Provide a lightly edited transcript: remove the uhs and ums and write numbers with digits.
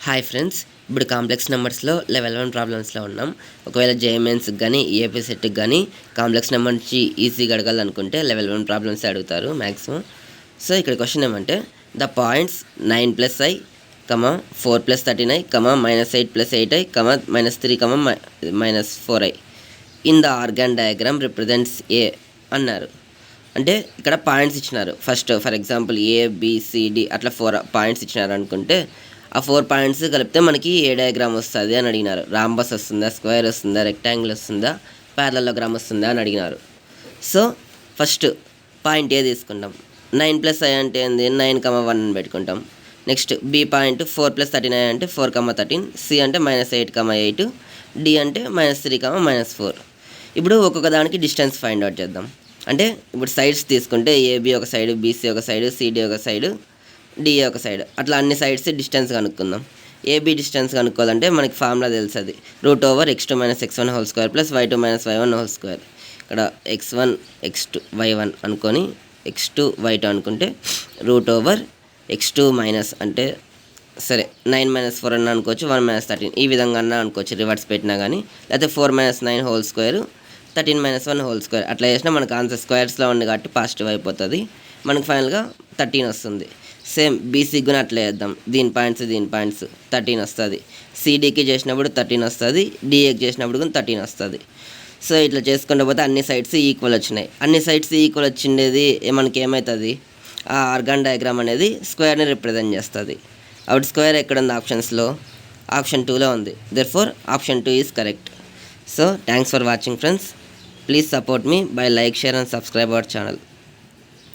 Hi friends, ఇప్పుడు complex నెంబర్స్లో level 1 ప్రాబ్లమ్స్లో ఉన్నాం. ఒకవేళ జేఎంఎన్స్కి కానీ ఈఏపీ సెట్కి కానీ కాంప్లెక్స్ నెంబర్ నుంచి ఈజీగా అడగాలనుకుంటే లెవెల్ 1 ప్రాబ్లమ్స్ అడుగుతారు మ్యాక్సిమం. సో ఇక్కడ క్వశ్చన్ ఏమంటే the points 9 + i, 4 + 39, -8 + 8i, -3, -4i in the Argand diagram represents ఏ అన్నారు. అంటే ఇక్కడ పాయింట్స్ ఇచ్చినారు. ఫస్ట్ ఫర్ ఎగ్జాంపుల్ ఏబిసిడి అట్లా 4 పాయింట్స్ ఇచ్చినారు అనుకుంటే ఆ 4 పాయింట్స్ కలిపితే మనకి ఏ డయాగ్రామ్ వస్తుంది అని అడిగినారు. రాంబస్ వస్తుందా, స్క్వేర్ వస్తుందా, రెక్టాంగిల్ వస్తుందా, ప్యారలలోగ్రామ్ వస్తుందా అని అడిగినారు. సో ఫస్ట్ పాయింట్ ఏ తీసుకుంటాం. 9 + i అంటే ఏంది, 9, 1 అని పెట్టుకుంటాం. నెక్స్ట్ బి పాయింట్ 4 + 39 అంటే 4, 13, సి అంటే -8, 8, డి అంటే -3, -4. ఇప్పుడు ఒక్కొక్క దానికి డిస్టెన్స్ ఫైండ్ అవుట్ చేద్దాం. అంటే ఇప్పుడు సైడ్స్ తీసుకుంటే ఏబి ఒక సైడ్, బీసీ ఒక సైడ్, సిడి ఒక సైడ్, డిఏ ఒక సైడ్, అట్లా అన్ని సైడ్స్ డిస్టెన్స్ కనుక్కుందాం. ఏబీ డిస్టెన్స్ కనుక్కోవాలంటే మనకి ఫార్ములా తెలుస్తుంది. √x2 - x1 whole square + y2 - y1 whole square. ఇక్కడ x1 x2 y1 అనుకొని x2 y2 అనుకుంటే √x2 మైనస్ అంటే సరే 9 - 4 అన్న అనుకోవచ్చు, 1 - 13 ఈ విధంగా అన్న అనుకోవచ్చు రివర్స్ పెట్టినా కానీ. లేకపోతే 4 - 9 హోల్ స్క్వేర్, 13 - 1 హోల్ స్క్వేర్ అట్లా చేసినా మనకు ఆన్సర్ స్క్వేర్స్లో ఉంది కాబట్టి పాజిటివ్ అయిపోతుంది. మనకు ఫైనల్గా 13 వస్తుంది. సేమ్ బీసీకి కూడా అట్లా చేద్దాం. దీని పాయింట్స్ 13 వస్తుంది. సిడీకి చేసినప్పుడు 13 వస్తుంది, డిఏకి చేసినప్పుడు కూడా 13 వస్తుంది. సో ఇట్లా చేసుకుంటూ పోతే అన్ని సైడ్స్ ఈక్వల్ వచ్చినాయి. అన్ని సైడ్స్ ఈక్వల్ వచ్చిండేది మనకి ఏమవుతుంది, ఆ ఆర్గాన్ డయాగ్రామ్ అనేది స్క్వేర్ని రిప్రజెంట్ చేస్తుంది. అప్పుడు స్క్వేర్ ఎక్కడ ఉంది ఆప్షన్స్లో, ఆప్షన్ 2లో ఉంది. Therefore option 2 is correct. So thanks for watching friends. Please support me by like, share and subscribe our channel.